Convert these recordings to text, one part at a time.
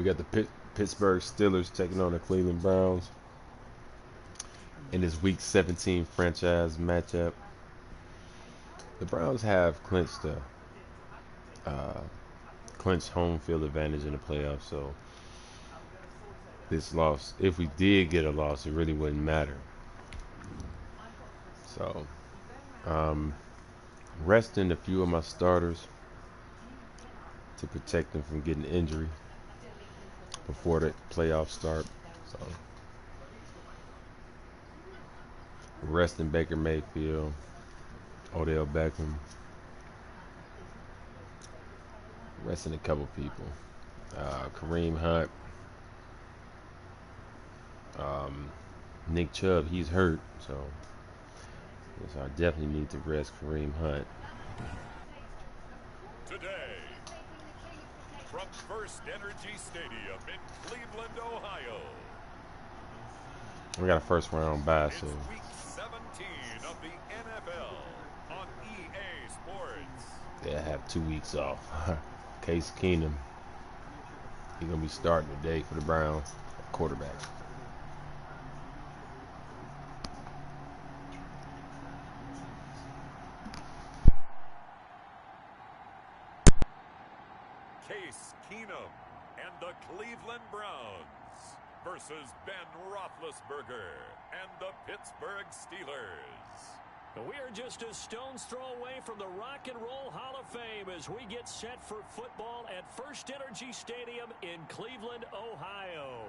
We got the Pittsburgh Steelers taking on the Cleveland Browns in this Week 17 franchise matchup. The Browns have clinched home field advantage in the playoffs, so this loss, if we did get a loss, it really wouldn't matter. So, resting a few of my starters to protect them from getting injury before the playoffs start. So, resting Baker Mayfield, Odell Beckham, resting a couple people. Kareem Hunt, Nick Chubb, he's hurt, so I definitely need to rest Kareem Hunt. Today, from First Energy Stadium in Cleveland, Ohio. We got a first round bye, It's so Week 17 of the NFL on EA Sports. they'll have 2 weeks off. Case Keenum, he's gonna be starting today for the Browns at quarterback. Case Keenum and the Cleveland Browns versus Ben Roethlisberger and the Pittsburgh Steelers. We are just a stone's throw away from the Rock and Roll Hall of Fame as we get set for football at First Energy Stadium in Cleveland, Ohio.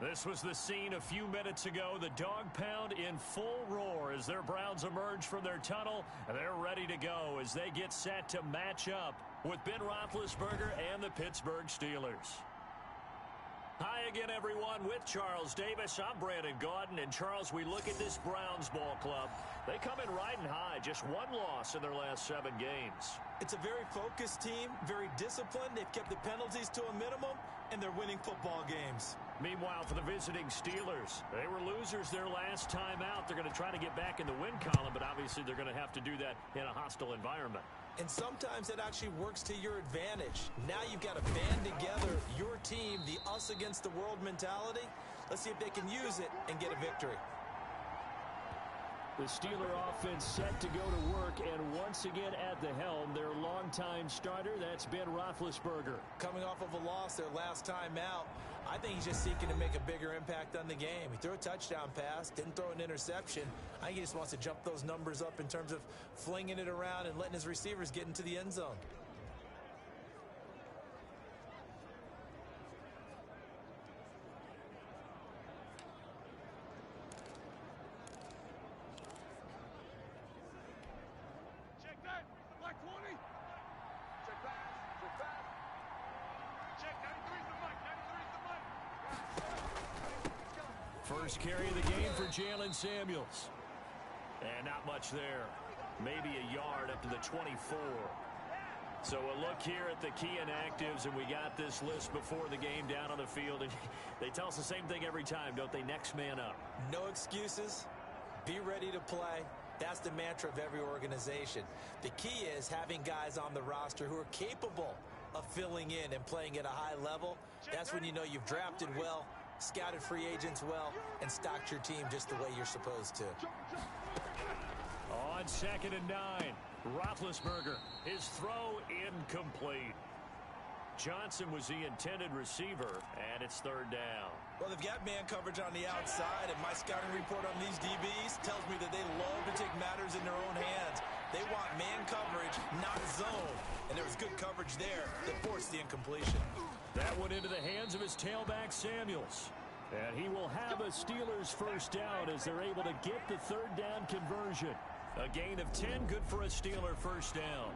This was the scene a few minutes ago. The dog pound in full roar as their Browns emerge from their tunnel. And they're ready to go as they get set to match up with Ben Roethlisberger and the Pittsburgh Steelers. Hi again, everyone. With Charles Davis, I'm Brandon Gaudin. And, Charles, we look at this Browns ball club. They come in riding high, just one loss in their last 7 games. It's a very focused team, very disciplined. They've kept the penalties to a minimum, and they're winning football games. Meanwhile, for the visiting Steelers, they were losers their last time out. They're going to try to get back in the win column, but obviously they're going to have to do that in a hostile environment. And sometimes it actually works to your advantage. Now you've got to band together your team, the us against the world mentality. Let's see if they can use it and get a victory. The Steeler offense set to go to work, and once again at the helm, their longtime starter, that's Ben Roethlisberger. Coming off of a loss their last time out, I think he's just seeking to make a bigger impact on the game. He threw a touchdown pass, didn't throw an interception. I think he just wants to jump those numbers up in terms of flinging it around and letting his receivers get into the end zone. First carry of the game for Jalen Samuels. And not much there. Maybe a yard up to the 24. So a look here at the key inactives, and we got this list before the game down on the field. And they tell us the same thing every time, don't they? Next man up. No excuses. Be ready to play. That's the mantra of every organization. The key is having guys on the roster who are capable of filling in and playing at a high level. That's when you know you've drafted well, scouted free agents well, and stocked your team just the way you're supposed to. On 2nd and 9, Roethlisberger, his throw incomplete. Johnson was the intended receiver, and it's 3rd down. Well, they've got man coverage on the outside, and my scouting report on these DBs tells me that they love to take matters in their own hands. They want man coverage, not zone. And there was good coverage there that forced the incompletion. That went into the hands of his tailback, Samuels. And he will have a Steelers first down as they're able to get the 3rd down conversion. A gain of 10, good for a Steeler first down.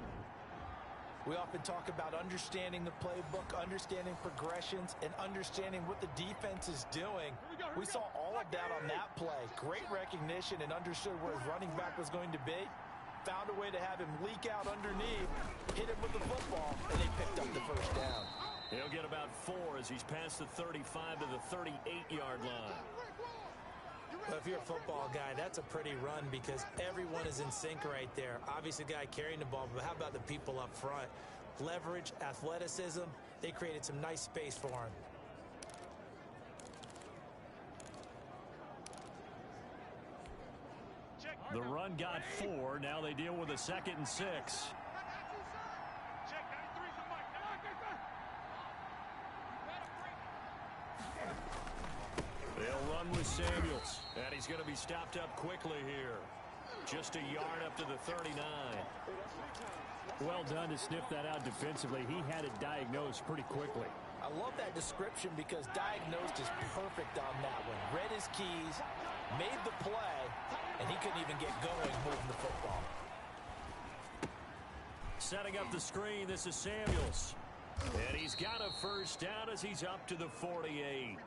We often talk about understanding the playbook, understanding progressions, and understanding what the defense is doing. We saw all of that on that play. Great recognition and understood where his running back was going to be. Found a way to have him leak out underneath, hit him with the football, and they picked up the first down. He'll get about 4 as he's past the 35 to the 38-yard line. Well, if you're a football guy, that's a pretty run because everyone is in sync right there. Obviously, the guy carrying the ball, but how about the people up front? Leverage, athleticism, they created some nice space for him. The run got 4. Now they deal with a 2nd and 6. They'll run with Samuels, and he's going to be stopped up quickly here. Just a yard up to the 39. Well done to sniff that out defensively. He had it diagnosed pretty quickly. I love that description because diagnosed is perfect on that one. Read his keys, made the play, and he couldn't even get going moving the football. Setting up the screen, this is Samuels. And he's got a first down as he's up to the 48.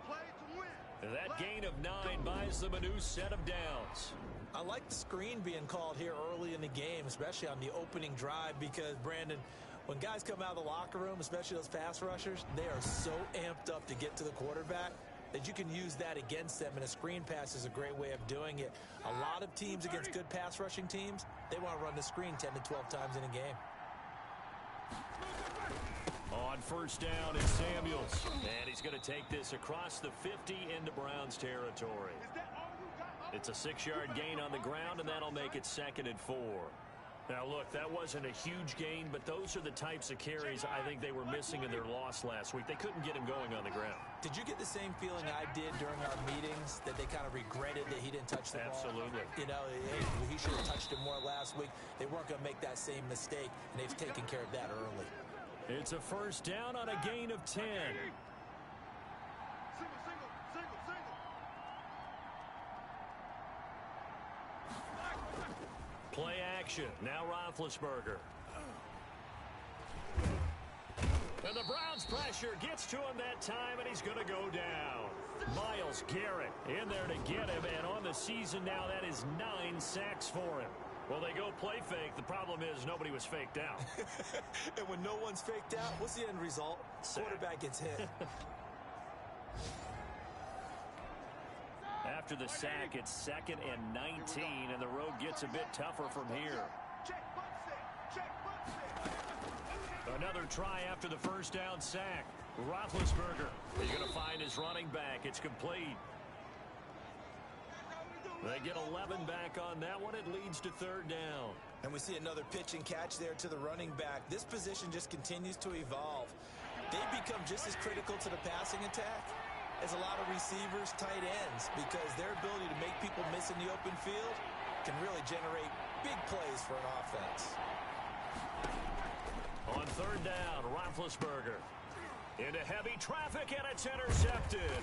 That gain of 9 buys them a new set of downs. I like the screen being called here early in the game, especially on the opening drive, because, Brandon, when guys come out of the locker room, especially those pass rushers, they are so amped up to get to the quarterback that you can use that against them, and a screen pass is a great way of doing it. A lot of teams against good pass rushing teams, they want to run the screen 10 to 12 times in a game. On first down is Samuels. And he's going to take this across the 50 into Browns territory. It's a 6-yard gain on the ground, and that'll make it 2nd and 4. Now, look, that wasn't a huge gain, but those are the types of carries I think they were missing in their loss last week. They couldn't get him going on the ground. Did you get the same feeling I did during our meetings, that they kind of regretted that he didn't touch the ball? Absolutely. You know, hey, he should have touched it more last week. They weren't going to make that same mistake, and they've taken care of that early. It's a first down on a gain of 10. Play action. Now Roethlisberger. And the Browns pressure gets to him that time, and he's going to go down. Myles Garrett in there to get him, and on the season now, that is 9 sacks for him. Well, they go play fake. The problem is nobody was faked out. And when no one's faked out, what's the end result? Quarterback gets hit. After the sack, it's 2nd and 19, and the road gets a bit tougher from here. Another try after the first down sack. Roethlisberger, he's going to find his running back. It's complete. They get 11 back on that one. It leads to 3rd down. And we see another pitch and catch there to the running back. This position just continues to evolve. They become just as critical to the passing attack as a lot of receivers, tight ends, because their ability to make people miss in the open field can really generate big plays for an offense. On 3rd down, Roethlisberger into heavy traffic, and it's intercepted.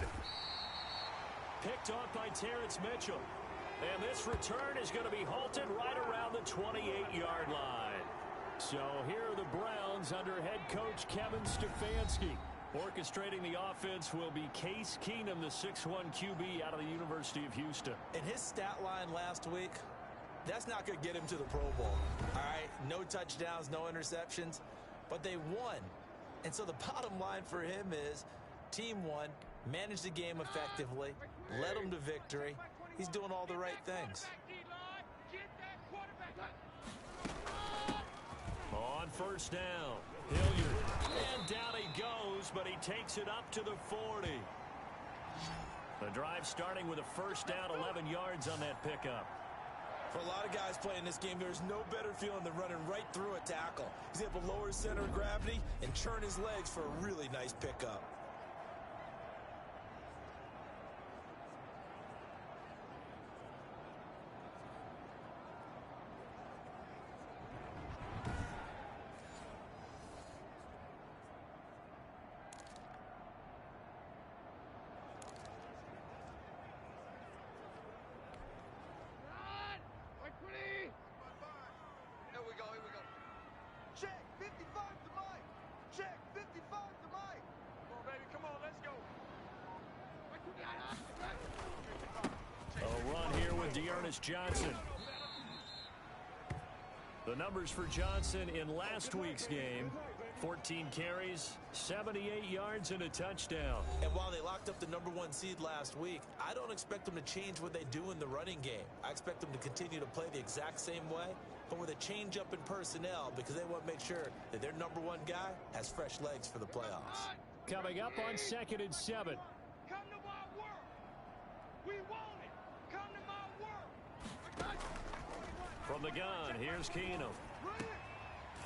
Picked off by Terrence Mitchell. And this return is going to be halted right around the 28-yard line. So here are the Browns under head coach Kevin Stefanski. Orchestrating the offense will be Case Keenum, the 6'1 QB out of the University of Houston. And his stat line last week, that's not going to get him to the Pro Bowl. All right, no touchdowns, no interceptions, but they won. And so the bottom line for him is team won, managed the game effectively, led them to victory. He's doing all the right things. On first down, Hilliard. And down he goes, but he takes it up to the 40. The drive starting with a first down, 11 yards on that pickup. For a lot of guys playing this game, there's no better feeling than running right through a tackle. He's able to lower his center of gravity and turn his legs for a really nice pickup. Johnson. The numbers for Johnson in last week's game: 14 carries, 78 yards, and a touchdown. And while they locked up the #1 seed last week, I don't expect them to change what they do in the running game. I expect them to continue to play the exact same way, but with a change up in personnel, because they want to make sure that their #1 guy has fresh legs for the playoffs. Coming up on 2nd and 7. Come to my work. We want it. Come to my work. From the gun, here's Keenum.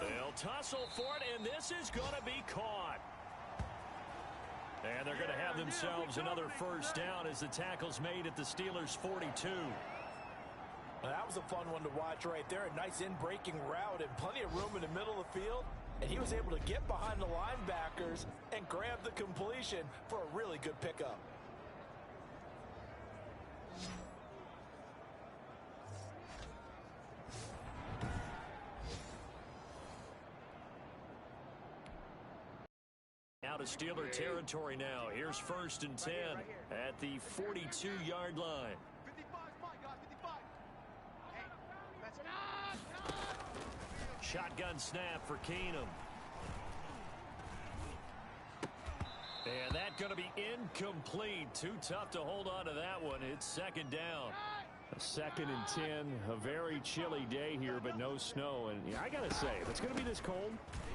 They'll tussle for it, and this is going to be caught. And they're going to have themselves another first down as the tackle's made at the Steelers' 42. Now, that was a fun one to watch right there. A nice in-breaking route and plenty of room in the middle of the field. And he was able to get behind the linebackers and grab the completion for a really good pickup. Out of Steeler territory now. Here's 1st and 10 at the 42-yard line. Shotgun snap for Keenum. And that's going to be incomplete. Too tough to hold on to that one. It's 2nd down. A 2nd and 10. A very chilly day here, but no snow. And I got to say, if it's going to be this cold,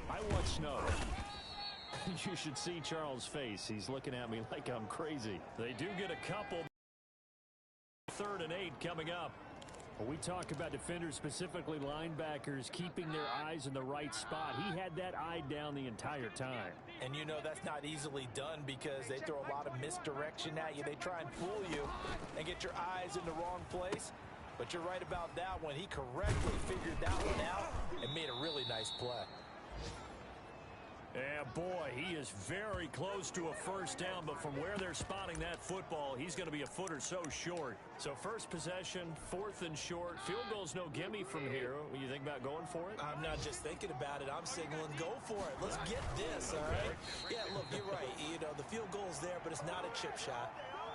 I want snow. You should see Charles' face. He's looking at me like I'm crazy. They do get a couple. 3rd and 8 coming up. Well, we talk about defenders, specifically linebackers, keeping their eyes in the right spot. He had that eye down the entire time. And you know that's not easily done because they throw a lot of misdirection at you. They try and fool you and get your eyes in the wrong place. But you're right about that one. He correctly figured that one out and made a really nice play. Yeah, boy, he is very close to a first down, but from where they're spotting that football, he's going to be a foot or so short. So first possession, 4th and short. Field goal's no gimme from here. What do you think about going for it? I'm not just thinking about it. I'm signaling go for it. Let's get this, all right? Yeah, look, you're right. You know, the field goal's there, but it's not a chip shot.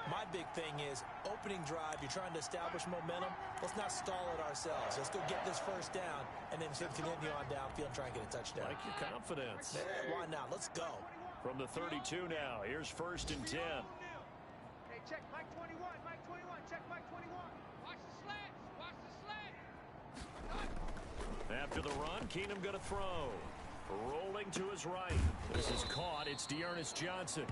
My big thing is opening drive. You're trying to establish momentum. Let's not stall it ourselves. Let's go get this first down and then continue on downfield and try and get a touchdown. Like your confidence. Why not? Let's go. From the 32 now. Here's 1st and 10. Hey, check Mike 21. Mike 21. Check Mike 21. Watch the slants. Watch the slant. After the run, Keenum going to throw. Rolling to his right. This is caught. It's Dearness Johnson.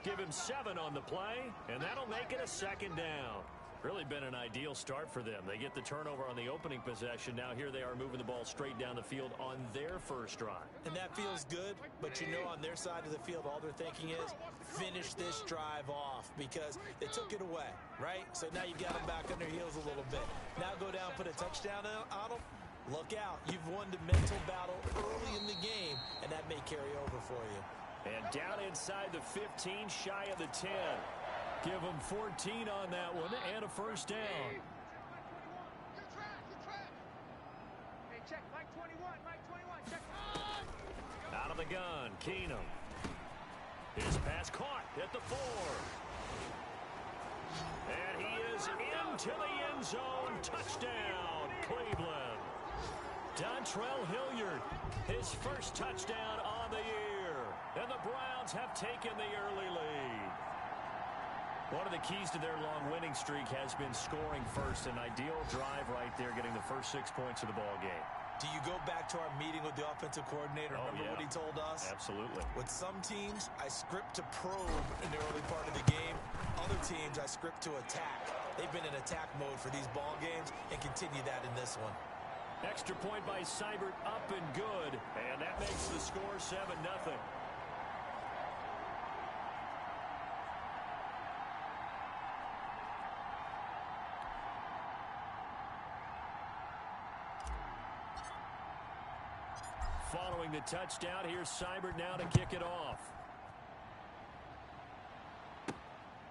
Give him 7 on the play, and that'll make it a 2nd down. Really been an ideal start for them. They get the turnover on the opening possession. Now here they are moving the ball straight down the field on their first drive. And that feels good, but you know on their side of the field, all they're thinking is finish this drive off because they took it away, right? So now you got them back on their heels a little bit. Now go down, put a touchdown on them. Look out. You've won the mental battle early in the game, and that may carry over for you. And down inside the 15, shy of the 10. Give them 14 on that one and a first down. Good track. Hey, check Mike 21. Mike 21. Check. Out of the gun, Keenum. His pass caught at the 4. And he is into the end zone. Touchdown, Cleveland. Dontrell Hilliard, his first touchdown on the year. And the Browns have taken the early lead. One of the keys to their long winning streak has been scoring first. An ideal drive right there, getting the first 6 points of the ball game. Do you go back to our meeting with the offensive coordinator? Remember what he told us? Absolutely. With some teams, I script to probe in the early part of the game. Other teams, I script to attack. They've been in attack mode for these ball games and continue that in this one. Extra point by Seibert, up and good. And that makes the score 7-0. Following the touchdown, here's Seibert now to kick it off.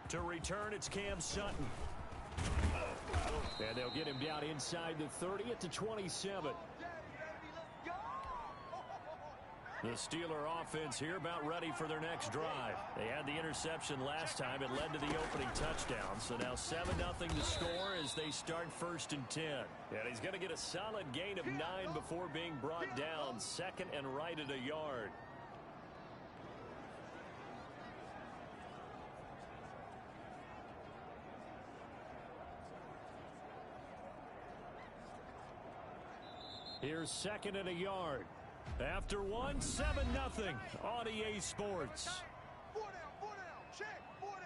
To return, it's Cam Sutton. And they'll get him down inside the 30 at the 27. The Steeler offense here about ready for their next drive. They had the interception last time. It led to the opening touchdown. So now 7-0 to score as they start 1st and 10. And he's going to get a solid gain of 9 before being brought down. 2nd and right at a yard. Here's 2nd and a yard. After 1, 7-0 on EA Sports. 4 down, check, 4 down.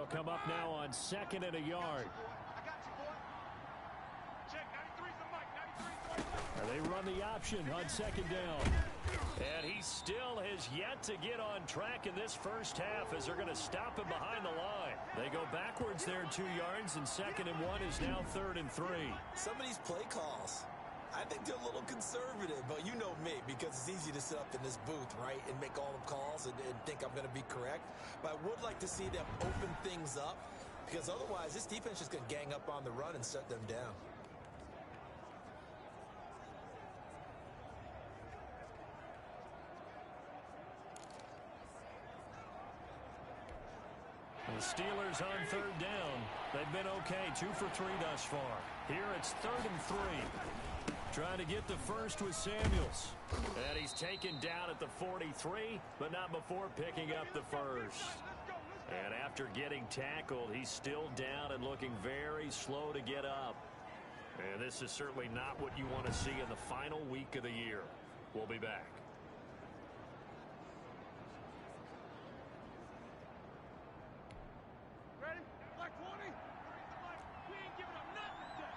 They'll come up now on 2nd and a yard. I got you, boy. Check, 93's the mic, 93's the mic. They run the option on 2nd down. And he still has yet to get on track in this first half as they're going to stop him behind the line. They go backwards there 2 yards, and 2nd and 1 is now 3rd and 3. Some of these play calls, I think they're a little conservative, but you know me, because it's easy to sit up in this booth, right, and make all the calls and think I'm going to be correct. But I would like to see them open things up, because otherwise this defense is going to gang up on the run and shut them down. The Steelers on 3rd down. They've been okay, 2 for 3 thus far. Here it's 3rd and 3. Trying to get the first with Samuels. And he's taken down at the 43, but not before picking up the first. And after getting tackled, he's still down and looking very slow to get up. And this is certainly not what you want to see in the final week of the year. We'll be back. Ready? Black 20. We ain't giving up nothing today.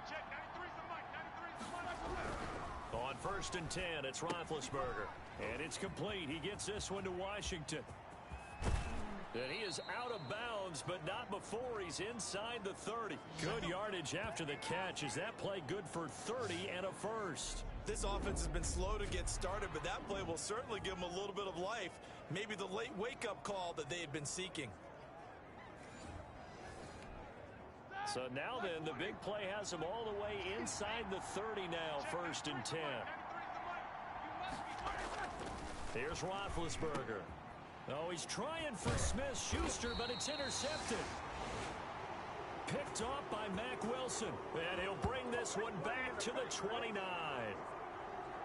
Check, 93's the mic, 93's the mic. On 1st and 10, it's Roethlisberger. And it's complete. He gets this one to Washington. And he is out of bounds, but not before he's inside the 30. Good yardage after the catch. Is that play good for 30 and a first? This offense has been slow to get started, but that play will certainly give them a little bit of life. Maybe the late wake-up call that they had been seeking. So now then, the big play has him all the way inside the 30 now, 1st and 10. Here's Roethlisberger. Oh, he's trying for Smith-Schuster, but it's intercepted. Picked off by Mack Wilson. And he'll bring this one back to the 29.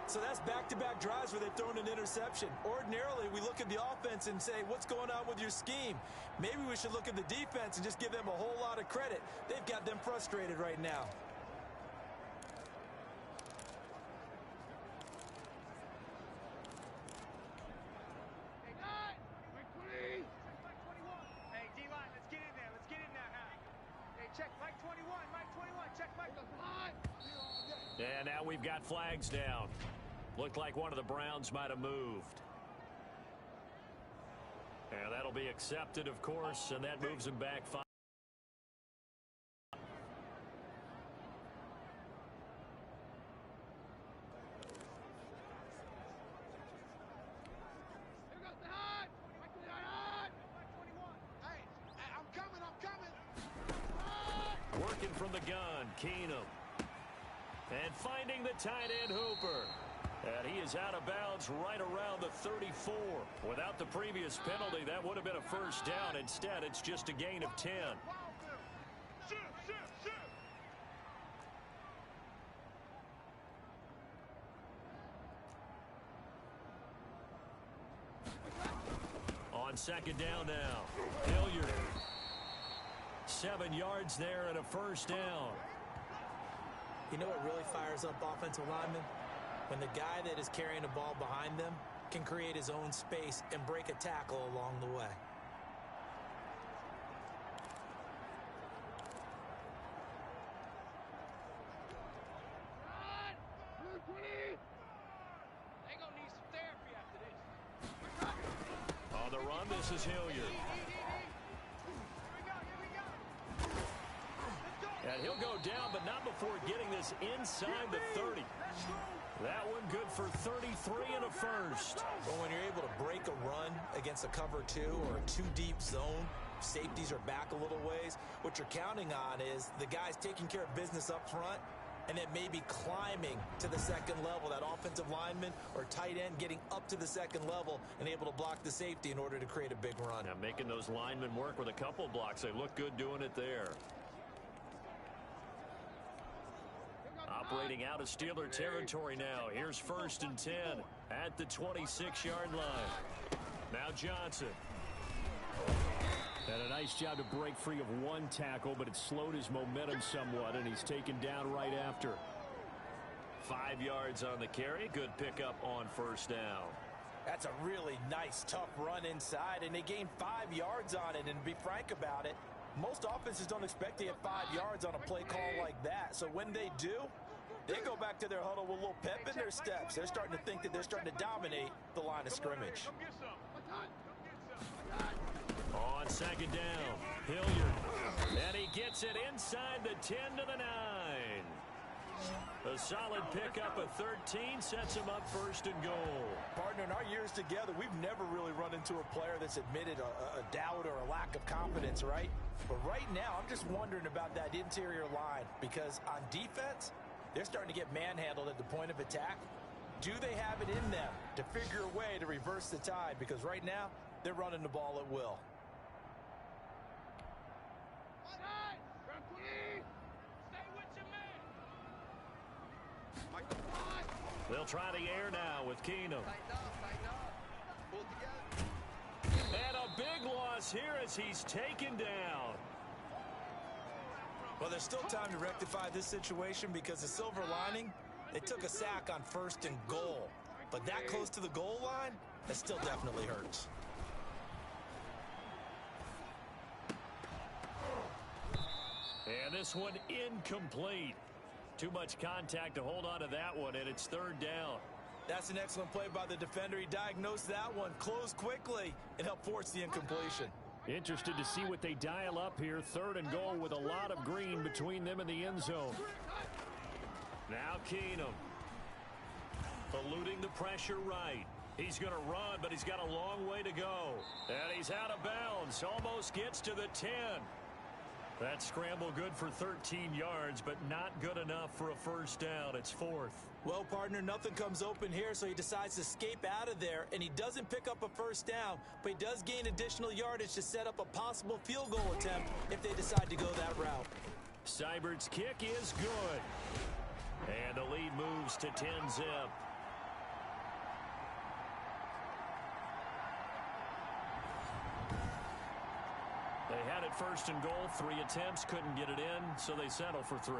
So that's back-to-back drives where they've thrown an interception. Ordinarily, we look at the offense and say, what's going on with your scheme? Maybe we should look at the defense and just give them a whole lot of credit. They've got them frustrated right now. Hey, guys! Mike 20! Check, Mike 21. Hey, D-line, let's get in there. Let's get in there now. Hey, check, Mike 21. Mike 21. Check, Mike. And now we've got flags down. Looked like one of the Browns might have moved. And that'll be accepted, of course, and that moves him back 5. Here goes the hot! Mike 21. Mike 21. Hey, I'm coming. Working from the gun, Keenum. And finding the tight end, Hooper. And he is out of bounds right around the 34. Without the previous penalty, that would have been a first down. Instead, it's just a gain of 10. Shoot! On 2nd down now, Hilliard. 7 yards there and a first down. You know what really fires up offensive linemen? When the guy that is carrying the ball behind them can create his own space and break a tackle along the way. Run! Blue 20! They gonna need some therapy after this. On the run, this is Hilliard. Here we go. And he'll go down, but not before getting this inside the 30. That one good for 33 and a first. Well, when you're able to break a run against a cover 2 or a 2-deep zone, safeties are back a little ways. What you're counting on is the guys taking care of business up front and then maybe climbing to the 2nd level, that offensive lineman or tight end getting up to the 2nd level and able to block the safety in order to create a big run. Now making those linemen work with a couple blocks. They look good doing it there. Operating out of Steeler territory now. Here's 1st and 10 at the 26-yard line. Now Johnson. Had a nice job to break free of one tackle, but it slowed his momentum somewhat, and he's taken down right after. 5 yards on the carry. Good pickup on 1st down. That's a really nice, tough run inside, and they gained 5 yards on it. And to be frank about it, most offenses don't expect to get 5 yards on a play call like that. So when they do, they go back to their huddle with a little pep in their steps. They're starting to think that they're starting to dominate the line of scrimmage. On second down, Hilliard. And he gets it inside the 10 to the 9. A solid pickup of 13 sets him up first and goal. Partner, in our years together, we've never really run into a player that's admitted a doubt or a lack of confidence, right? But right now, I'm just wondering about that interior line because on defense, they're starting to get manhandled at the point of attack. Do they have it in them to figure a way to reverse the tide? Because right now, they're running the ball at will. They'll try the air now with Keenum. And a big loss here as he's taken down. Well, there's still time to rectify this situation because the silver lining, they took a sack on 1st and goal. But that close to the goal line, that still definitely hurts. And this one incomplete. Too much contact to hold on to that one, and it's 3rd down. That's an excellent play by the defender. He diagnosed that one, closed quickly, and helped force the incompletion. Interested to see what they dial up here. 3rd and goal with a lot of green between them and the end zone. Now Keenum. Eluding the pressure right. He's going to run, but he's got a long way to go. And he's out of bounds. Almost gets to the 10. That scramble good for 13 yards, but not good enough for a first down. It's 4th. Well, partner, nothing comes open here, so he decides to escape out of there, and he doesn't pick up a first down, but he does gain additional yardage to set up a possible field goal attempt if they decide to go that route. Seibert's kick is good. And the lead moves to 10-zip. They had it 1st and goal. 3 attempts, couldn't get it in, so they settle for 3.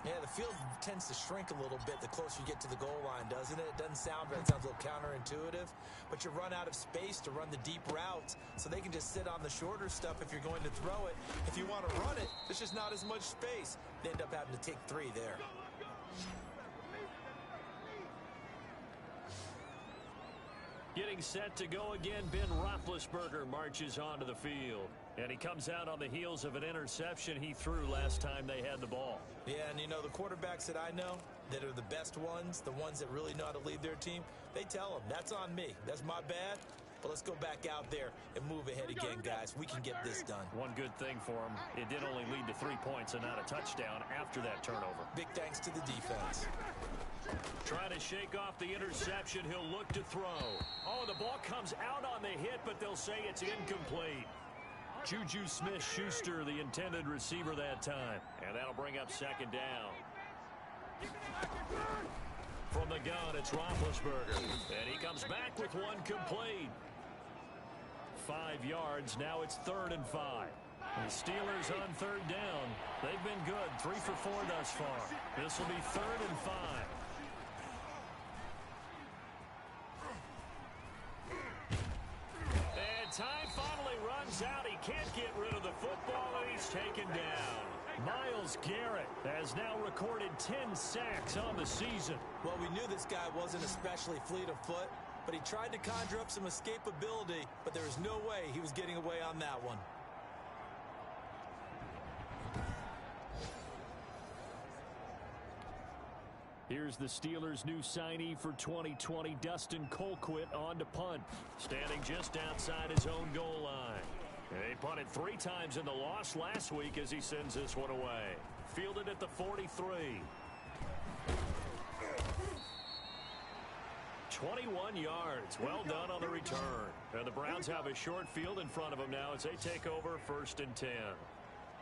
Yeah, the field tends to shrink a little bit the closer you get to the goal line, doesn't it? It doesn't sound right. It sounds a little counterintuitive, but you run out of space to run the deep routes, so they can just sit on the shorter stuff if you're going to throw it. If you want to run it, there's just not as much space. They end up having to take 3 there. Getting set to go again, Ben Roethlisberger marches onto the field. And he comes out on the heels of an interception he threw last time they had the ball. Yeah, and you know, the quarterbacks that I know that are the best ones, the ones that really know how to lead their team, they tell them, that's on me. That's my bad. But let's go back out there and move ahead again, guys. We can get this done. One good thing for him, it did only lead to 3 points and not a touchdown after that turnover. Big thanks to the defense. Trying to shake off the interception, he'll look to throw. Oh, the ball comes out on the hit, but they'll say it's incomplete. Juju Smith-Schuster, the intended receiver that time. And that'll bring up 2nd down. From the gun, it's Roethlisberger. And he comes back with one complete. 5 yards, now it's 3rd and 5. The Steelers on 3rd down. They've been good, 3 for 4 thus far. This will be 3rd and 5. Time finally runs out. He can't get rid of the football, and he's taken down. Myles Garrett has now recorded 10 sacks on the season. Well, we knew this guy wasn't especially fleet of foot, but he tried to conjure up some escapability, but there was no way he was getting away on that one. Here's the Steelers' new signee for 2020, Dustin Colquitt, on to punt. Standing just outside his own goal line. They punted 3 times in the loss last week as he sends this one away. Fielded at the 43. 21 yards. Well done on the return. And the Browns have a short field in front of them now as they take over 1st and 10.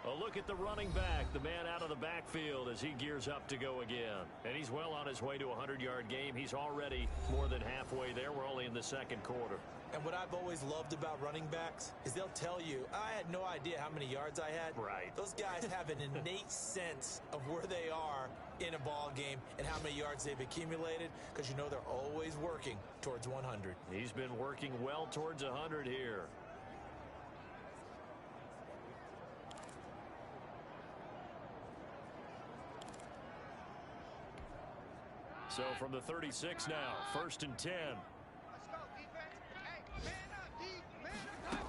A look at the running back, the man out of the backfield as he gears up to go again. And he's well on his way to a 100-yard game. He's already more than halfway there. We're only in the second quarter. And what I've always loved about running backs is they'll tell you, I had no idea how many yards I had. Right. Those guys have an innate sense of where they are in a ball game and how many yards they've accumulated, because you know they're always working towards 100. He's been working well towards 100 here. So from the 36 now, 1st and 10. Let's go, defense. Hey, man up, D. Man up.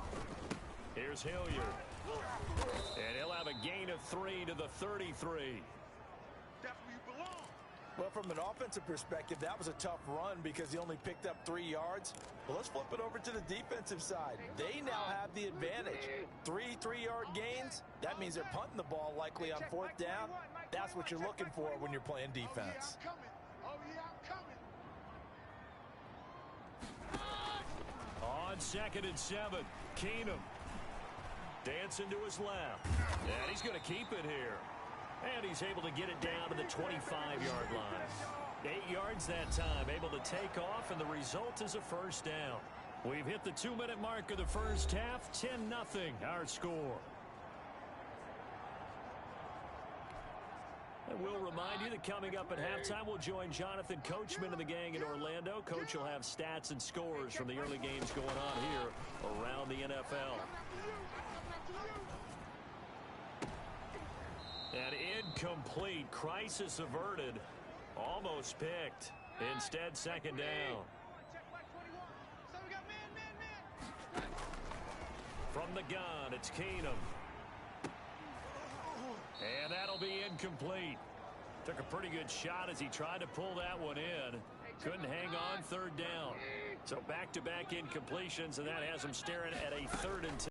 Here's Hilliard. And he'll have a gain of 3 to the 33. That's where you belong. Well, from an offensive perspective, that was a tough run because he only picked up 3 yards. Well, let's flip it over to the defensive side. They now have the advantage. 3 3-yard gains. That means they're punting the ball likely on 4th down. That's what you're looking for when you're playing defense. Oh, yeah, I'm coming. On 2nd and 7, Keenum. Dancing to his left. And he's going to keep it here. And he's able to get it down to the 25-yard line. 8 yards that time, able to take off, and the result is a 1st down. We've hit the 2-minute mark of the first half, 10-0 our score. And we'll remind you that coming up at halftime, we'll join Jonathan Coachman and the gang in Orlando. Coach will have stats and scores from the early games going on here around the NFL. And incomplete. Crisis averted. Almost picked. Instead, 2nd down. From the gun, it's Keenum. And that'll be incomplete. Took a pretty good shot as he tried to pull that one in. Couldn't hang on, 3rd down. So back-to-back incompletions, and that has him staring at a 3rd and 10.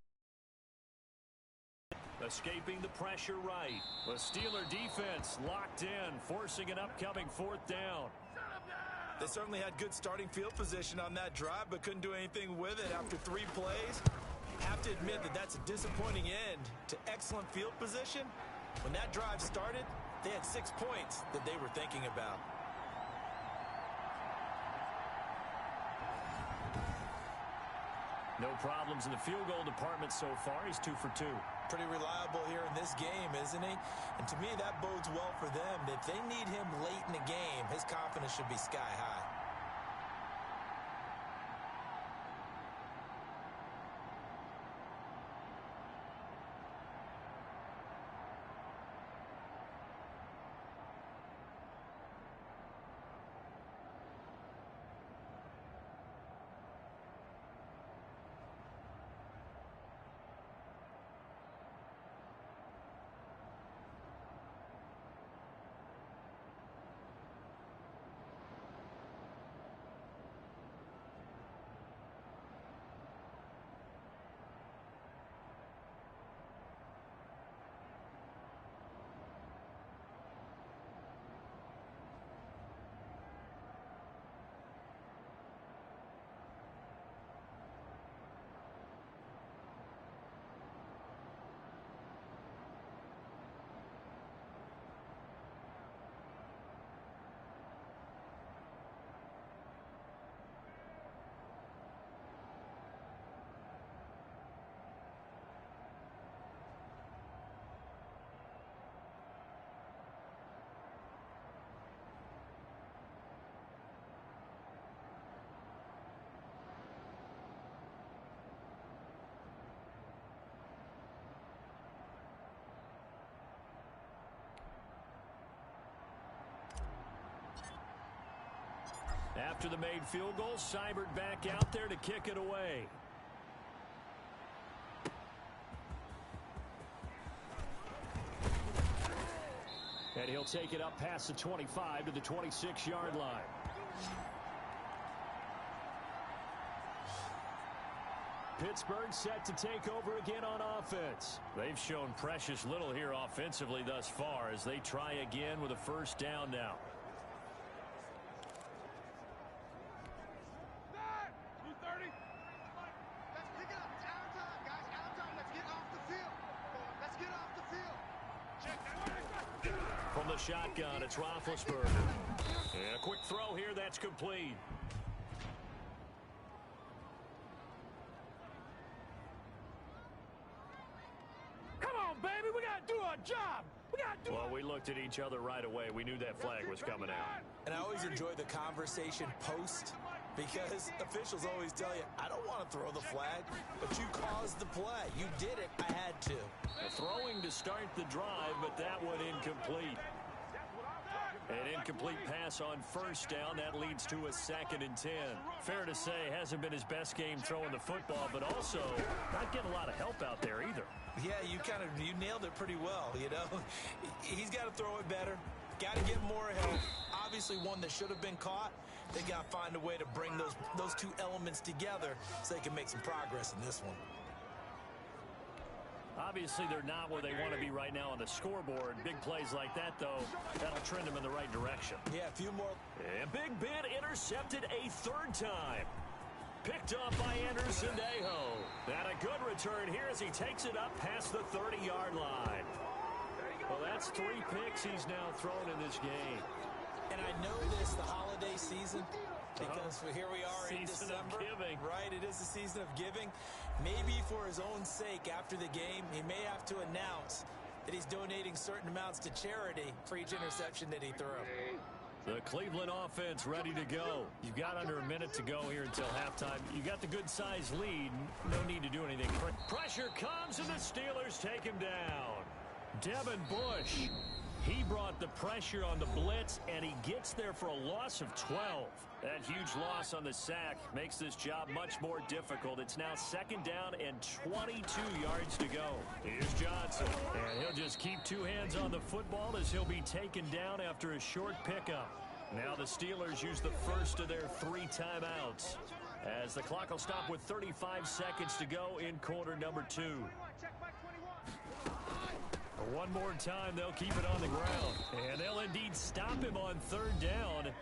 Escaping the pressure right. The Steeler defense locked in, forcing an upcoming 4th down. They certainly had good starting field position on that drive, but couldn't do anything with it after 3 plays. Have to admit that that's a disappointing end to excellent field position. When that drive started, they had 6 points that they were thinking about. No problems in the field goal department so far. He's 2 for 2. Pretty reliable here in this game, isn't he? And to me, that bodes well for them. If they need him late in the game, his confidence should be sky high. After the made field goal, Seibert back out there to kick it away. And he'll take it up past the 25 to the 26-yard line. Pittsburgh set to take over again on offense. They've shown precious little here offensively thus far as they try again with a 1st down now. Let's pick it up. It's out of time, guys. Out of time. Let's get off the field. Let's get off the field. shotgun. It's Roethlisberger. And a quick throw here. That's complete. Come on, baby. We got to do our job. Well, we looked at each other right away. We knew that flag was coming out. And I always enjoy the conversation post because officials always tell you, I don't want to throw the flag, but you caused the play. You did it. I had to. Throwing to start the drive, but that one incomplete. An incomplete pass on first down. That leads to a 2nd and 10. Fair to say, hasn't been his best game throwing the football, but also not getting a lot of help out there either. Yeah, you nailed it pretty well, you know. He's got to throw it better. Got to get more help. Obviously one that should have been caught. They got to find a way to bring those two elements together so they can make some progress in this one. Obviously, they're not where they want to be right now on the scoreboard. Big plays like that, though, that'll trend them in the right direction. Yeah, a few more. And Big Ben intercepted a 3rd time. Picked up by Anderson-Dejo. And a good return here as he takes it up past the 30-yard line. Well, that's 3 picks he's now thrown in this game. And I know this, the holiday season, because here we are in Season December. of giving. Right, it is the season of giving. Maybe for his own sake after the game, he may have to announce that he's donating certain amounts to charity for each interception that he threw. The Cleveland offense ready to go. You've got under a minute to go here until halftime. You got the good-sized lead. No need to do anything. Pressure comes, and the Steelers take him down. Devin Bush, he brought the pressure on the blitz, and he gets there for a loss of 12. That huge loss on the sack makes this job much more difficult. It's now 2nd down and 22 yards to go. Here's Johnson, and he'll just keep 2 hands on the football as he'll be taken down after a short pickup. Now the Steelers use the first of their 3 timeouts as the clock will stop with 35 seconds to go in quarter number 2. One more time, they'll keep it on the ground. And they'll indeed stop him on 3rd down.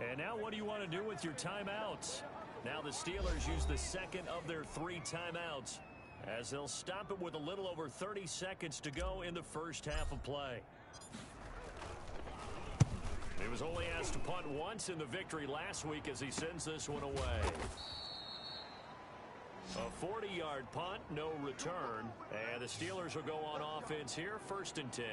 And now what do you want to do with your timeouts? Now the Steelers use the 2nd of their 3 timeouts as they'll stop it with a little over 30 seconds to go in the first half of play. He was only asked to punt once in the victory last week as he sends this one away. A 40-yard punt, no return. And the Steelers will go on offense here, 1st and 10.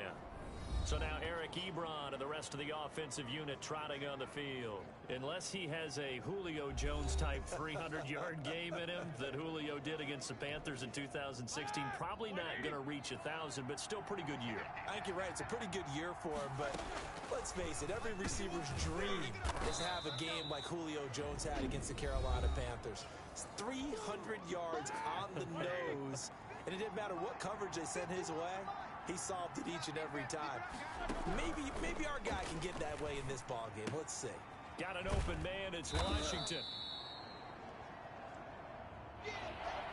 So now Eric Ebron and the rest of the offensive unit trotting on the field. Unless he has a Julio Jones-type 300-yard game in him that Julio did against the Panthers in 2016, probably not going to reach 1,000, but still pretty good year. I think you're right. It's a pretty good year for him, but let's face it, every receiver's dream is to have a game like Julio Jones had against the Carolina Panthers. It's 300 yards on the nose, and it didn't matter what coverage they sent his way. He solved it each and every time. Maybe our guy can get that way in this ball game. Let's see. Got an open man. It's Washington.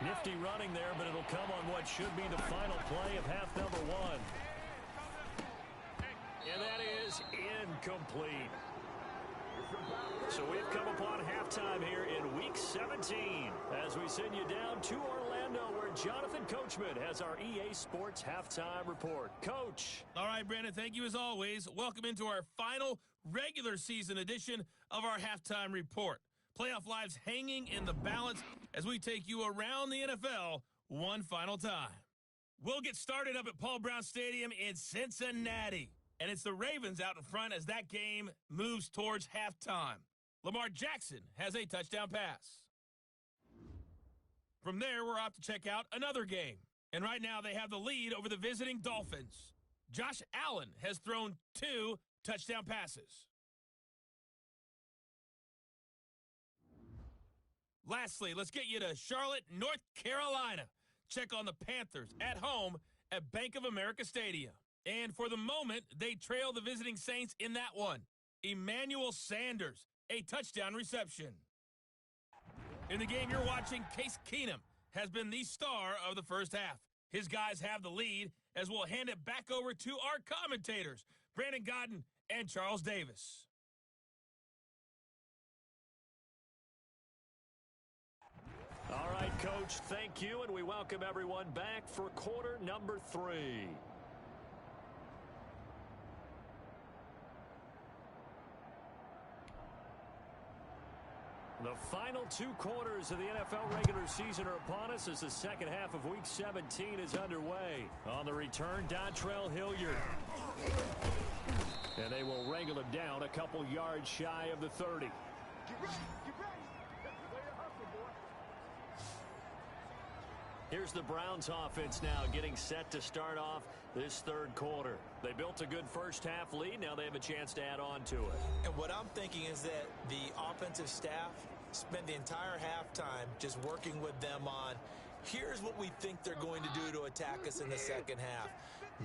Nifty running there, but it'll come on what should be the final play of half number 1. And that is incomplete. So we've come upon halftime here in Week 17 as we send you down to Orlando where Jonathan Coachman has our EA Sports Halftime Report. Coach. All right, Brandon, thank you as always. Welcome into our final regular season edition of our Halftime Report. Playoff lives hanging in the balance as we take you around the NFL one final time. We'll get started up at Paul Brown Stadium in Cincinnati. And it's the Ravens out in front as that game moves towards halftime. Lamar Jackson has a touchdown pass. From there, we're off to check out another game. And right now, they have the lead over the visiting Dolphins. Josh Allen has thrown 2 touchdown passes. Lastly, let's get you to Charlotte, North Carolina. Check on the Panthers at home at Bank of America Stadium. And for the moment, they trail the visiting Saints in that one. Emmanuel Sanders, a touchdown reception. In the game you're watching, Case Keenum has been the star of the first half. His guys have the lead as we'll hand it back over to our commentators, Brandon Godden and Charles Davis. All right, Coach, thank you, and we welcome everyone back for quarter number 3. The final 2 quarters of the NFL regular season are upon us as the second half of Week 17 is underway. On the return, Dontrell Hilliard. And they will wrangle him down a couple yards shy of the 30. Get ready. Here's the Browns offense now getting set to start off this third quarter. They built a good first half lead. Now they have a chance to add on to it. And what I'm thinking is that the offensive staff spent the entire halftime just working with them on, here's what we think they're going to do to attack us in the second half.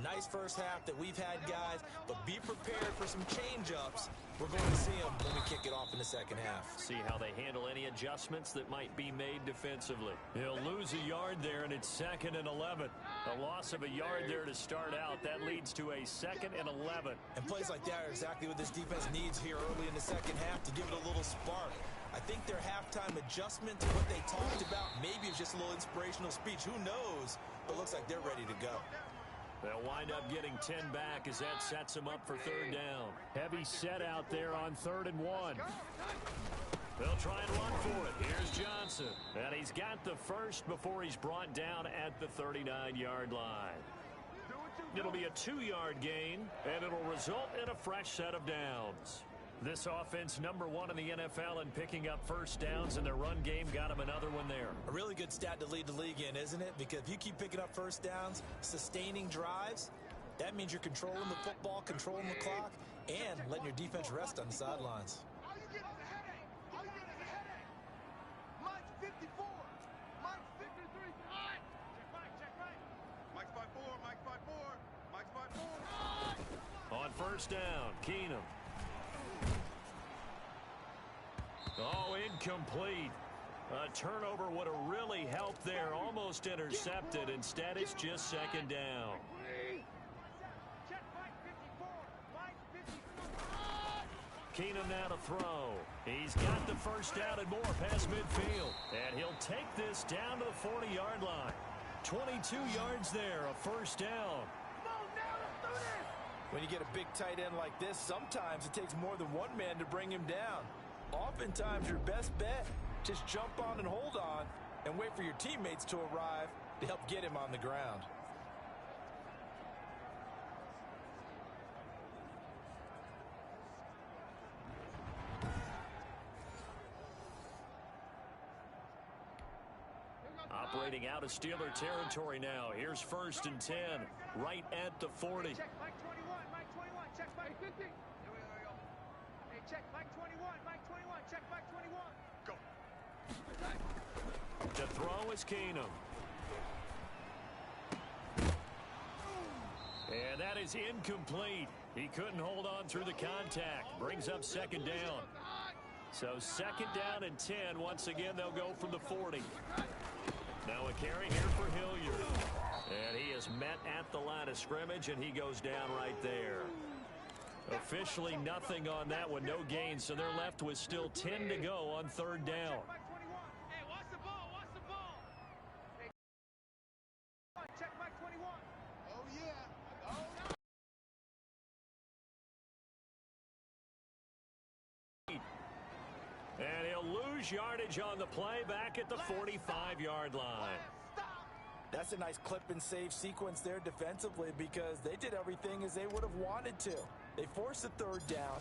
Nice first half that we've had, guys, but be prepared for some change-ups. We're going to see them when we kick it off in the second half. See how they handle any adjustments that might be made defensively. He'll lose a yard there, and it's 2nd and 11. A loss of a yard there to start out. That leads to a 2nd and 11. And plays like that are exactly what this defense needs here early in the second half to give it a little spark. I think their halftime adjustment to what they talked about, maybe it's just a little inspirational speech. Who knows? But looks like they're ready to go. They'll wind up getting 10 back as that sets them up for third down. Heavy set out there on 3rd and 1. They'll try and run for it. Here's Johnson. And he's got the first before he's brought down at the 39-yard line. It'll be a 2-yard gain, and it'll result in a fresh set of downs. This offense, number 1 in the NFL in picking up first downs, and their run game got him another one there. A really good stat to lead the league in, isn't it? Because if you keep picking up first downs, sustaining drives, that means you're controlling the football, controlling the clock, and letting your defense rest on the sidelines. All you get is a headache. All you get is a headache. Mike's 54. Mike's 53. Mike. Check right. Mike's 5'4. Mike's 5'4. Mike's 5'4. On first down, Keenum. Oh, incomplete. A turnover would have really helped there. Almost intercepted. Instead, it's just 2nd down. Check Mike 54. Mike 54. Keenum now to throw. He's got the first down and more past midfield. And he'll take this down to the 40-yard line. 22 yards there, a first down. When you get a big tight end like this, sometimes it takes more than one man to bring him down. Oftentimes, your best bet, just jump on and hold on and wait for your teammates to arrive to help get him on the ground. Operating out of Steeler territory now. Here's 1st and 10, right at the 40. Check Mike 21. Mike 21. Check Mike 50. Here we go. Hey, check Mike 21. Mike 21. Check Mike 21. Go. The throw is Keenum. And that is incomplete. He couldn't hold on through the contact. Brings up 2nd down. So 2nd down and 10. Once again, they'll go from the 40. Now a carry here for Hilliard. And he is met at the line of scrimmage, and he goes down right there. Officially nothing on that one, no gain, so they're left with still 10 to go on 3rd down. Mike 21. Hey, watch the ball. Watch the ball. Hey, check Mike 21. Oh, yeah. Oh, no. And he'll lose yardage on the play back at the 45-yard line. That's a nice clip and save sequence there defensively because they did everything as they would have wanted to. They forced the 3rd down,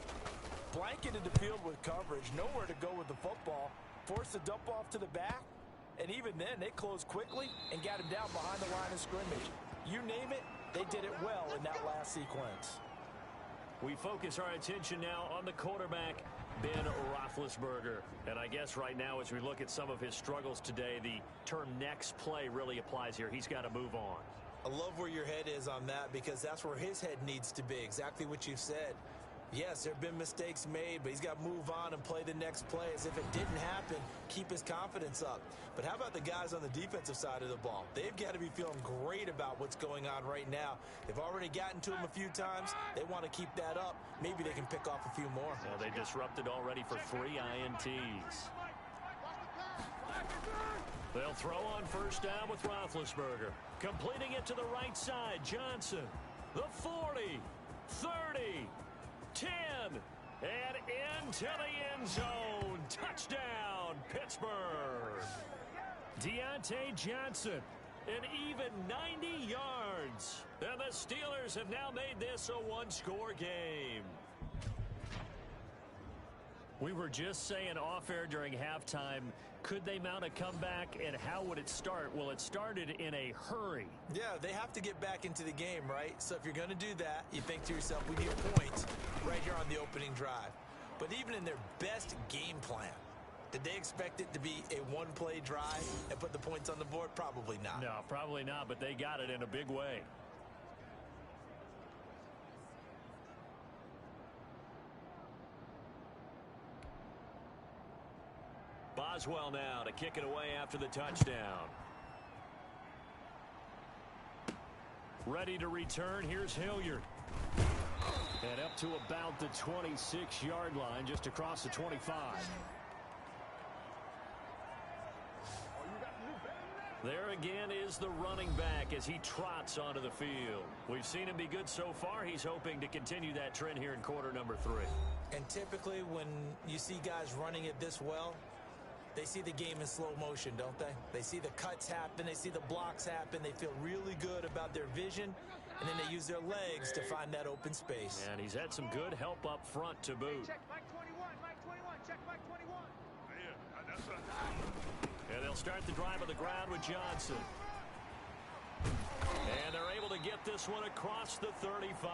blanketed the field with coverage, nowhere to go with the football, forced the dump off to the back, and even then they closed quickly and got him down behind the line of scrimmage. You name it, they did it well in that last sequence. We focus our attention now on the quarterback, Ben Roethlisberger. And I guess right now as we look at some of his struggles today, the term next play really applies here. He's got to move on. I love where your head is on that because that's where his head needs to be, exactly what you said. Yes, there have been mistakes made, but he's got to move on and play the next play as if it didn't happen, keep his confidence up. But how about the guys on the defensive side of the ball? They've got to be feeling great about what's going on right now. They've already gotten to him a few times. They want to keep that up. Maybe they can pick off a few more. Well, they disrupted already for 3 INTs. They'll throw on first down with Roethlisberger. Completing it to the right side, Johnson. The 40, 30, 10, and into the end zone. Touchdown, touchdown, Pittsburgh. Deontay Johnson, an even 90 yards. And the Steelers have now made this a one-score game. We were just saying off-air during halftime, could they mount a comeback, and how would it start? Well, it started in a hurry. Yeah, they have to get back into the game, right? So if you're going to do that, you think to yourself, we need points right here on the opening drive. But even in their best game plan, did they expect it to be a one-play drive and put the points on the board? Probably not. No, probably not, but they got it in a big way. Boswell now to kick it away after the touchdown. Ready to return. Here's Hilliard. And up to about the 26-yard line, just across the 25. There again is the running back as he trots onto the field. We've seen him be good so far. He's hoping to continue that trend here in quarter number 3. And typically when you see guys running it this well, they see the game in slow motion, don't they? They see the cuts happen. They see the blocks happen. They feel really good about their vision. And then they use their legs to find that open space. And he's had some good help up front to boot. Check Mike 21, Mike 21, check Mike 21. And they'll start the drive on the ground with Johnson. And they're able to get this one across the 35.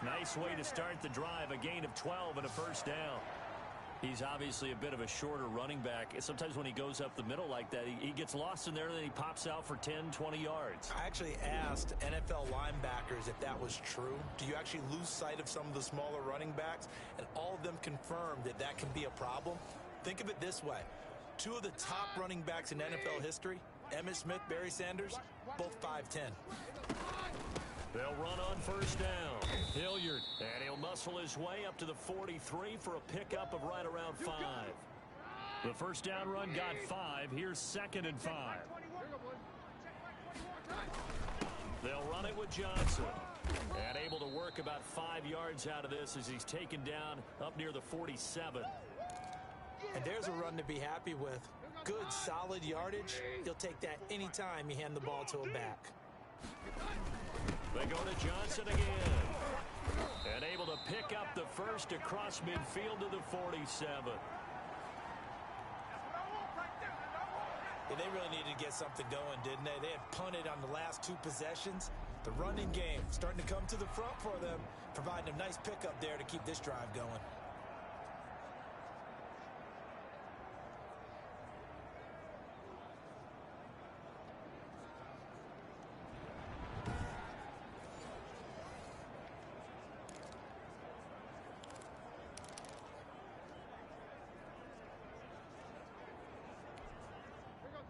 Nice way to start the drive. A gain of 12 and a first down. He's obviously a bit of a shorter running back. Sometimes when he goes up the middle like that, he gets lost in there and then he pops out for 10, 20 yards. I actually asked NFL linebackers if that was true. Do you actually lose sight of some of the smaller running backs? And all of them confirmed that that can be a problem. Think of it this way. 2 of the top running backs in NFL history, Emmitt Smith, Barry Sanders, both 5'10". They'll run on first down. Hilliard, and he'll muscle his way up to the 43 for a pickup of right around 5. The first down run got 5. Here's 2nd and 5. They'll run it with Johnson. And able to work about 5 yards out of this as he's taken down up near the 47. And there's a run to be happy with. Good, solid yardage. He'll take that anytime you hand the ball to a back. They go to Johnson again. And able to pick up the first across midfield to the 47. Yeah, they really needed to get something going, didn't they? They had punted on the last 2 possessions. The running game starting to come to the front for them, providing a nice pickup there to keep this drive going.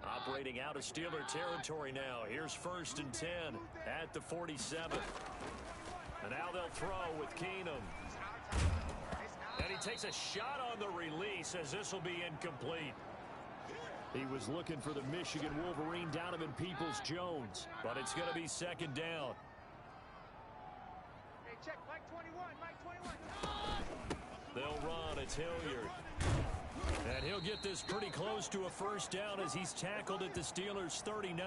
Operating out of Steeler territory now. Here's 1st and 10 at the 47. And now they'll throw with Keenum. And he takes a shot on the release as this will be incomplete. He was looking for the Michigan Wolverine Donovan Peoples-Jones, but it's going to be 2nd down. Hey, check Mike 21, Mike 21. They'll run. It's Hilliard. And he'll get this pretty close to a first down as he's tackled at the Steelers' 39.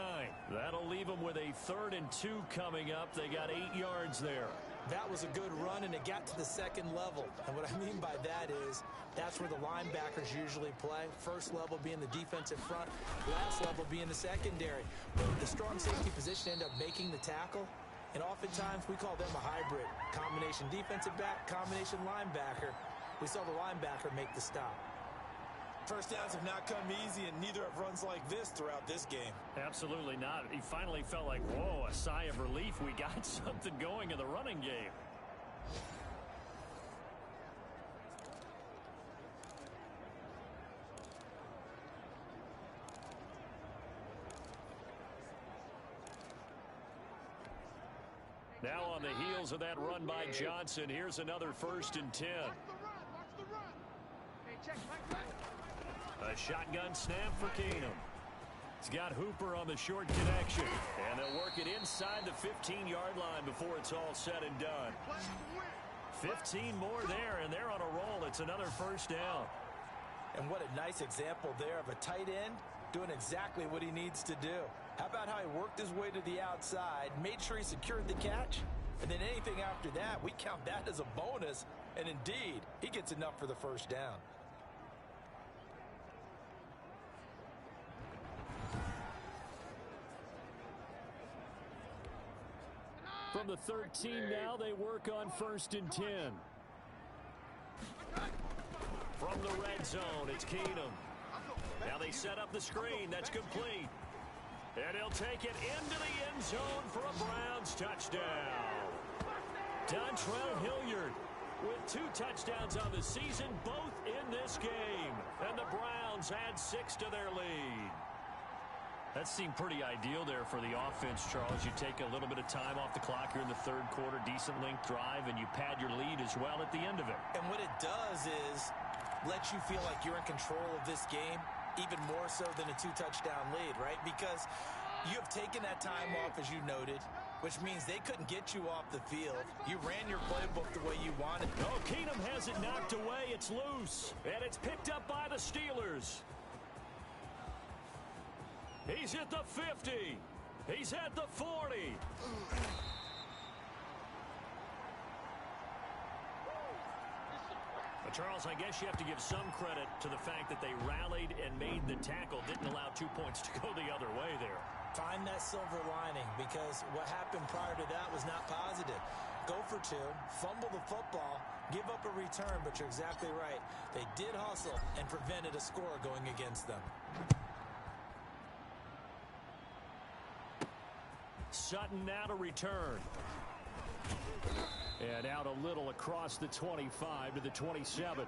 That'll leave them with a 3rd and 2 coming up. They got 8 yards there. That was a good run, and it got to the 2nd level. And what I mean by that is that's where the linebackers usually play. First level being the defensive front, last level being the secondary. But the strong safety position ended up making the tackle. And oftentimes we call them a hybrid. Combination defensive back, combination linebacker. We saw the linebacker make the stop. First downs have not come easy, and neither have runs like this throughout this game. Absolutely not. He finally felt like, whoa, a sigh of relief. We got something going in the running game. Now on the heels of that run by Johnson, here's another 1st and 10. Watch the run. Hey, check Mike. A shotgun snap for Keenum. He's got Hooper on the short connection. And they'll work it inside the 15-yard line before it's all said and done. 15 more there, and they're on a roll. It's another first down. And what a nice example there of a tight end doing exactly what he needs to do. How about how he worked his way to the outside, made sure he secured the catch, and then anything after that, we count that as a bonus. And indeed, he gets enough for the first down. From the 13 now, they work on 1st and 10. From the red zone, it's Keenum. Now they set up the screen. That's complete. And he'll take it into the end zone for a Browns touchdown. Dontrell Hilliard with 2 touchdowns on the season, both in this game. And the Browns add 6 to their lead. That seemed pretty ideal there for the offense, Charles. You take a little bit of time off the clock here in the 3rd quarter, decent length drive, and you pad your lead as well at the end of it. And what it does is let you feel like you're in control of this game, even more so than a 2-touchdown lead, right? Because you have taken that time off, as you noted, which means they couldn't get you off the field. You ran your playbook the way you wanted. Oh, Keenum has it knocked away. It's loose, and it's picked up by the Steelers. He's at the 50. He's at the 40. But Charles, I guess you have to give some credit to the fact that they rallied and made the tackle. Didn't allow 2 points to go the other way there. Find that silver lining, because what happened prior to that was not positive. Go for 2, fumble the football, give up a return, but you're exactly right. They did hustle and prevented a score going against them. Sutton now to return. And out a little across the 25 to the 27.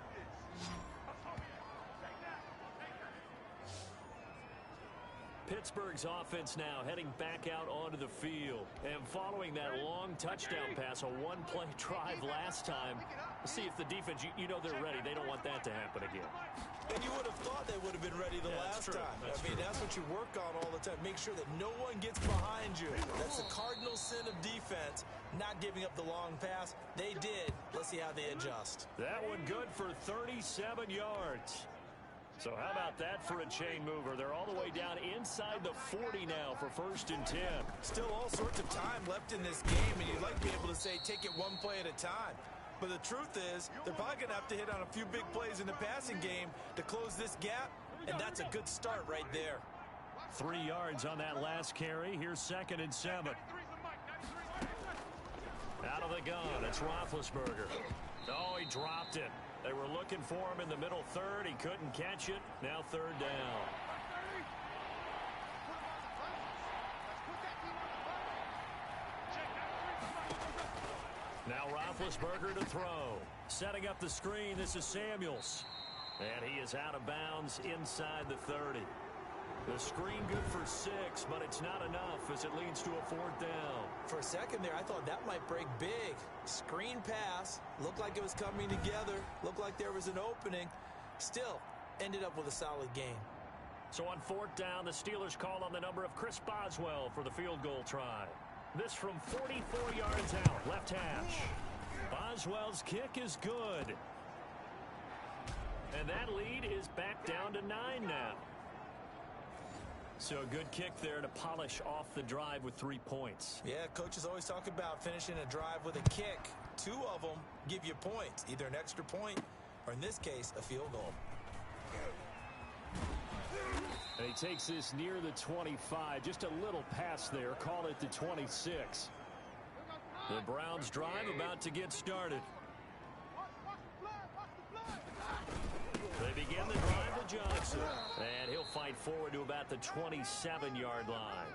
Pittsburgh's offense now heading back out onto the field. And following that long touchdown pass, a 1-play drive last time. Let's see if the defense, you know they're ready. They don't want that to happen again. And you would have thought they would have been ready the last time. That's what you work on all the time. Make sure that no one gets behind you. That's the cardinal sin of defense, not giving up the long pass. They did. Let's see how they adjust. That one good for 37 yards. So how about that for a chain mover? They're all the way down inside the 40 now for 1st and 10. Still all sorts of time left in this game, and you'd like to be able to say take it one play at a time. But the truth is, they're probably going to have to hit on a few big plays in the passing game to close this gap, and that's a good start right there. 3 yards on that last carry. Here's 2nd and 7. Out of the gun, it's Roethlisberger. Oh, he dropped it. They were looking for him in the middle 3rd. He couldn't catch it. Now 3rd down. Now Roethlisberger to throw. Setting up the screen, this is Samuels. And he is out of bounds inside the 30. The screen good for 6, but it's not enough as it leads to a 4th down. For a second there, I thought that might break big. Screen pass. Looked like it was coming together. Looked like there was an opening. Still, ended up with a solid gain. So on 4th down, the Steelers call on the number of Chris Boswell for the field goal try. This from 44 yards out, left hash. Boswell's kick is good. And that lead is back down to 9 now. So a good kick there to polish off the drive with 3 points. Yeah, coaches always talk about finishing a drive with a kick. 2 of them give you points, either an extra point or, in this case, a field goal. And he takes this near the 25. Just a little pass there. Call it the 26. The Browns drive about to get started. They begin the drive with Johnson. And he'll fight forward to about the 27-yard line.